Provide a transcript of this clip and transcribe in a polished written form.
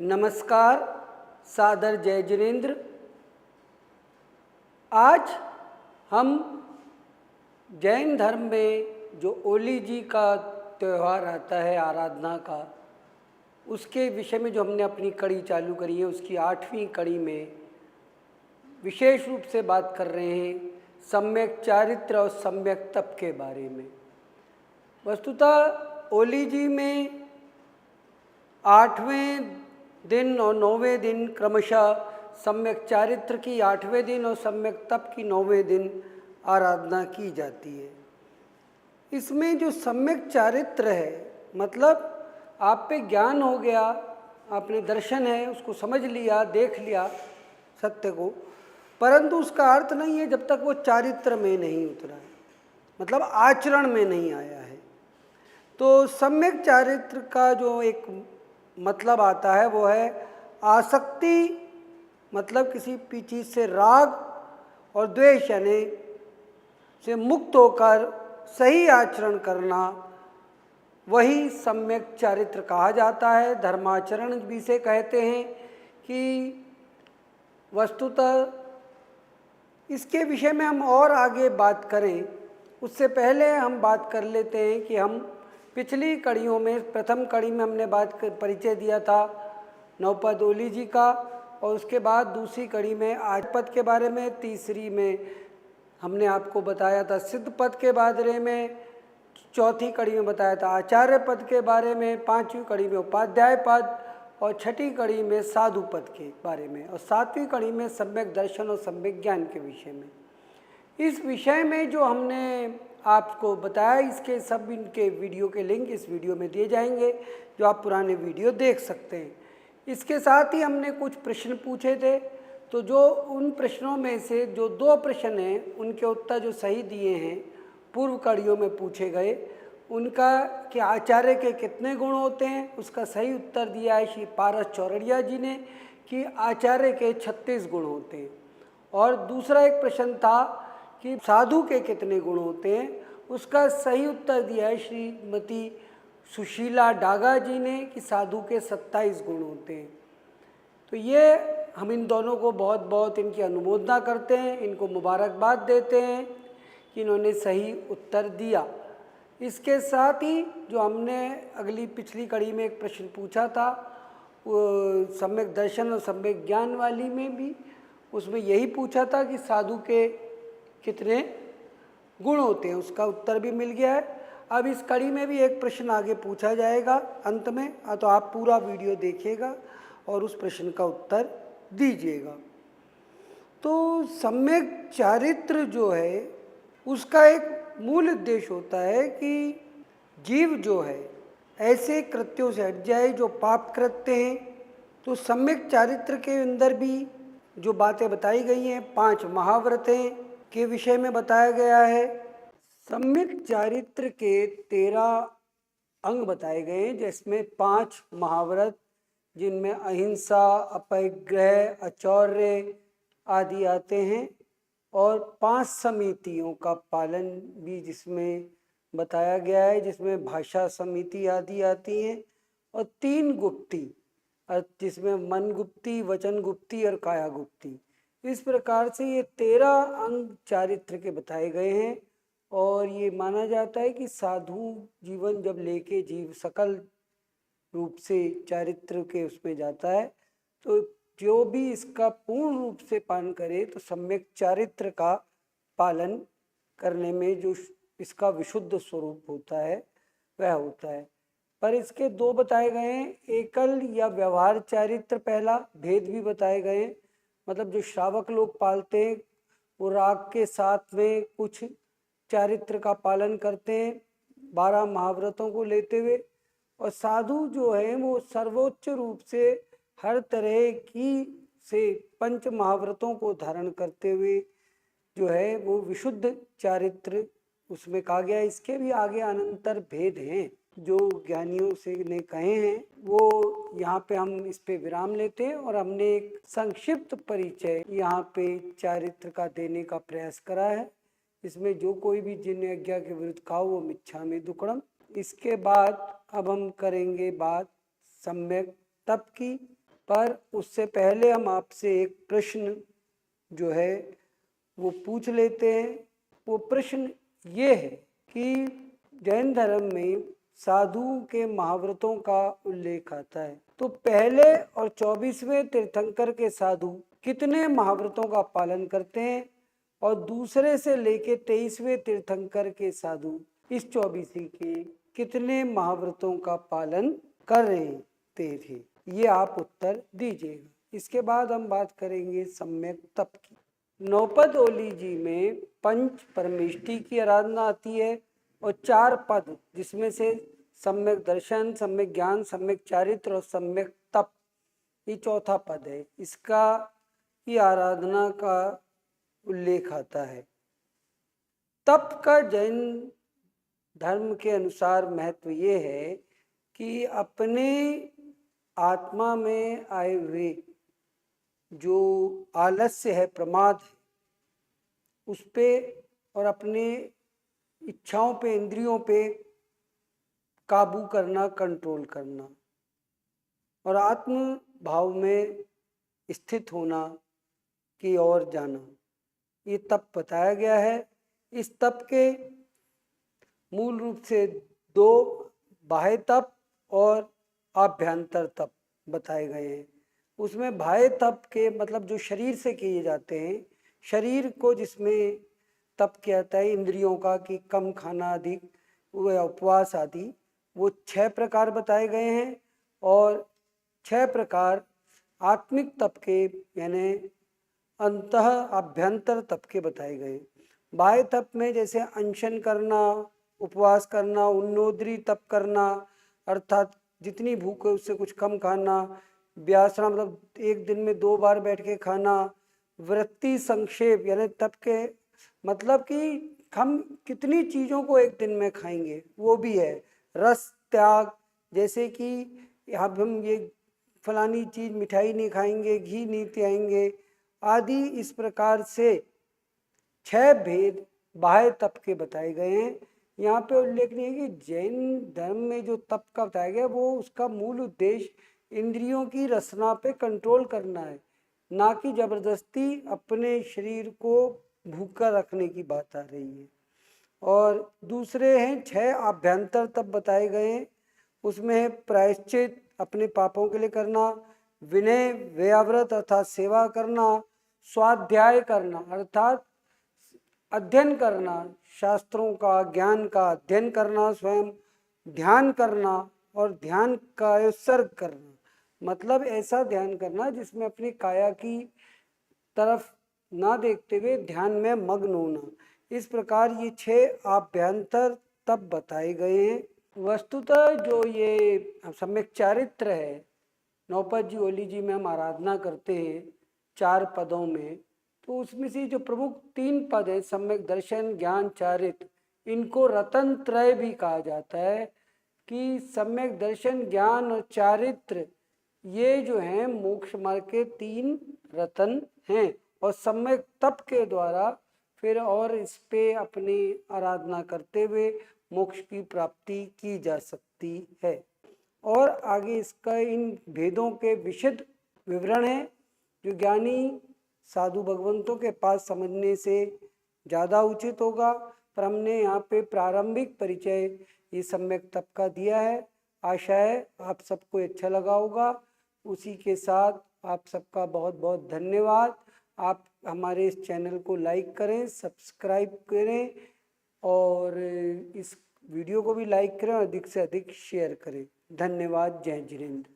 नमस्कार, सादर जय जिनेन्द्र। आज हम जैन धर्म में जो ओली जी का त्यौहार आता है आराधना का, उसके विषय में जो हमने अपनी कड़ी चालू करी है, उसकी 8वीं कड़ी में विशेष रूप से बात कर रहे हैं सम्यक चारित्र और सम्यक तप के बारे में। वस्तुतः ओली जी में 8वें दिन और 9वें दिन क्रमशः सम्यक चारित्र की 8वें दिन और सम्यक तप की 9वें दिन आराधना की जाती है। इसमें जो सम्यक चारित्र है, मतलब आप पे ज्ञान हो गया, आपने दर्शन है, उसको समझ लिया, देख लिया सत्य को, परंतु उसका अर्थ नहीं है जब तक वो चारित्र में नहीं उतरा है, मतलब आचरण में नहीं आया है। तो सम्यक चारित्र का जो एक मतलब आता है वो है आसक्ति, मतलब किसी चीज़ से राग और द्वेष यानी से मुक्त होकर सही आचरण करना, वही सम्यक चारित्र कहा जाता है। धर्माचरण भी से कहते हैं कि वस्तुतः इसके विषय में हम और आगे बात करें, उससे पहले हम बात कर लेते हैं कि हम पिछली कड़ियों में, प्रथम कड़ी में हमने परिचय दिया था नवपद ओली जी का, और उसके बाद दूसरी कड़ी में आठपद के बारे में, तीसरी में हमने आपको बताया था सिद्ध पद के बारे में, चौथी कड़ी में बताया था आचार्य पद के बारे में, 5वीं कड़ी में उपाध्याय पद, और 6ठी कड़ी में साधु पद के बारे में, और 7वीं कड़ी में सम्यक दर्शन और सम्यक ज्ञान के विषय में। इस विषय में जो हमने आपको बताया, इसके सब इनके वीडियो के लिंक इस वीडियो में दिए जाएंगे, जो आप पुराने वीडियो देख सकते हैं। इसके साथ ही हमने कुछ प्रश्न पूछे थे, तो जो उन प्रश्नों में से जो 2 प्रश्न हैं, उनके उत्तर जो सही दिए हैं पूर्व कड़ियों में पूछे गए, उनका कि आचार्य के कितने गुण होते हैं, उसका सही उत्तर दिया है श्री पारस चौरड़िया जी ने कि आचार्य के 36 गुण होते हैं। और दूसरा एक प्रश्न था कि साधु के कितने गुण होते हैं, उसका सही उत्तर दिया है श्रीमती सुशीला डागा जी ने कि साधु के 27 गुण होते हैं। तो ये हम इन दोनों को बहुत बहुत इनकी अनुमोदना करते हैं, इनको मुबारकबाद देते हैं कि इन्होंने सही उत्तर दिया। इसके साथ ही जो हमने पिछली कड़ी में एक प्रश्न पूछा था, वो सम्यक दर्शन और सम्यक ज्ञान वाली में भी, उसमें यही पूछा था कि साधु के कितने गुण होते हैं, उसका उत्तर भी मिल गया है। अब इस कड़ी में भी एक प्रश्न आगे पूछा जाएगा अंत में, तो आप पूरा वीडियो देखिएगा और उस प्रश्न का उत्तर दीजिएगा। तो सम्यक चारित्र जो है, उसका एक मूल उद्देश्य होता है कि जीव जो है ऐसे कृत्यों से हट जाए जो पाप कृत्य हैं। तो सम्यक चारित्र के अंदर भी जो बातें बताई गई हैं, 5 महाव्रतें के विषय में बताया गया है। सम्यक चारित्र के 13 अंग बताए गए हैं, जिसमें 5 महाव्रत, जिनमें अहिंसा, अपरिग्रह, अचौर्य आदि आते हैं, और 5 समितियों का पालन भी जिसमें बताया गया है, जिसमें भाषा समिति आदि आती हैं, और 3 गुप्ती, जिसमें मन गुप्ती, वचन गुप्ती और काया गुप्ती। इस प्रकार से ये 13 अंग चारित्र के बताए गए हैं। और ये माना जाता है कि साधु जीवन जब लेके जीव सकल रूप से चारित्र के उसमें जाता है, तो जो भी इसका पूर्ण रूप से पालन करे, तो सम्यक चारित्र का पालन करने में जो इसका विशुद्ध स्वरूप होता है वह होता है। पर इसके 2 बताए गए हैं, एकल या व्यवहार चारित्र, पहला भेद भी बताए गए हैं, मतलब जो श्रावक लोग पालते हैं वो राग के साथ में कुछ चारित्र का पालन करते हैं 12 महाव्रतों को लेते हुए, और साधु जो है वो सर्वोच्च रूप से हर तरह की से 5 महाव्रतों को धारण करते हुए जो है वो विशुद्ध चारित्र उसमें कहा गया। इसके भी आगे अनंतर भेद हैं जो ज्ञानियों से ने कहे हैं, वो यहाँ पे हम इस पे विराम लेते हैं, और हमने एक संक्षिप्त परिचय यहाँ पे चारित्र का देने का प्रयास करा है। इसमें जो कोई भी जिन आज्ञा के विरुद्ध खाओ वो मिच्छामि दुक्कडम। इसके बाद अब हम करेंगे बात सम्यक तप की, पर उससे पहले हम आपसे एक प्रश्न जो है वो पूछ लेते हैं। वो प्रश्न ये है कि जैन धर्म में साधु के महाव्रतों का उल्लेख आता है, तो पहले और 24वें तीर्थंकर के साधु कितने महाव्रतों का पालन करते हैं और दूसरे से लेके 23वें तीर्थंकर के साधु इस 24वीं के कितने महाव्रतों का पालन कर रहे थे, ये आप उत्तर दीजिएगा। इसके बाद हम बात करेंगे सम्यक तप की। नौपद ओली जी में पंच परमेष्टि की आराधना आती है और 4 पद, जिसमें से सम्यक दर्शन, सम्यक ज्ञान, सम्यक चारित्र और सम्यक तप, ये चौथा पद है। इसका की आराधना का उल्लेख आता है। तप का जैन धर्म के अनुसार महत्व ये है कि अपने आत्मा में आए हुए जो आलस्य है, प्रमाद है, उस पे और अपने इच्छाओं पे, इंद्रियों पे काबू करना, कंट्रोल करना और आत्म भाव में स्थित होना की ओर जाना, ये तप बताया गया है। इस तप के मूल रूप से 2 बाह्य तप और आभ्यंतर तप बताए गए हैं। उसमें बाह्य तप के मतलब जो शरीर से किए जाते हैं, शरीर को जिसमें तप किया जाता है इंद्रियों का, कि कम खाना, अधिक उपवास आदि, वो 6 प्रकार बताए गए हैं और 6 प्रकार आत्मिक तप के यानी अंतः आभ्यंतर तप के बताए गए। बाह्य तप में जैसे अनशन करना, उपवास करना, उन्नोद्री तप करना, अर्थात जितनी भूख है उससे कुछ कम खाना, व्यासना मतलब 1 दिन में 2 बार बैठ के खाना, वृत्ति संक्षेप यानी तप के मतलब कि हम कितनी चीज़ों को 1 दिन में खाएंगे वो भी है। रस त्याग, जैसे कि अब हम ये फलानी चीज़ मिठाई नहीं खाएंगे, घी नहीं पियाएंगे आदि, इस प्रकार से 6 भेद बाह्य तप के बताए गए हैं। यहाँ पे उल्लेखनीय है कि जैन धर्म में जो तप का बताया गया वो उसका मूल उद्देश्य इंद्रियों की रसना पे कंट्रोल करना है, ना कि जबरदस्ती अपने शरीर को भूखा रखने की बात आ रही है। और दूसरे हैं 6 आभ्यंतर तप बताए गए हैं। उसमें है प्रायश्चित, अपने पापों के लिए करना, विनय, व्याव्रत अर्थात सेवा करना, स्वाध्याय करना अर्थात अध्ययन करना, शास्त्रों का, ज्ञान का अध्ययन करना, स्वयं ध्यान करना और ध्यान का उत्सर्ग करना, मतलब ऐसा ध्यान करना जिसमें अपनी काया की तरफ ना देखते हुए ध्यान में मग्न होना। इस प्रकार ये 6 आभ्यंतर तप बताए गए हैं। वस्तुतः जो ये सम्यक चारित्र है, नौपद जी ओली जी में हम आराधना करते हैं 4 पदों में, तो उसमें से जो प्रमुख 3 पद है सम्यक दर्शन, ज्ञान, चारित्र, इनको रतन त्रय भी कहा जाता है कि सम्यक दर्शन, ज्ञान और चारित्र ये जो हैं मोक्ष मार्ग के 3 रतन हैं और सम्यक तप के द्वारा फिर और इस पे अपनी आराधना करते हुए मोक्ष की प्राप्ति की जा सकती है। और आगे इसका इन भेदों के विशद विवरण है जो ज्ञानी साधु भगवंतों के पास समझने से ज़्यादा उचित होगा, पर हमने यहाँ पे प्रारंभिक परिचय ये सम्यक तप का दिया है। आशा है आप सबको अच्छा लगा होगा। उसी के साथ आप सबका बहुत बहुत धन्यवाद। आप हमारे इस चैनल को लाइक करें, सब्सक्राइब करें और इस वीडियो को भी लाइक करें और अधिक से अधिक शेयर करें। धन्यवाद। जय जिनेंद्र।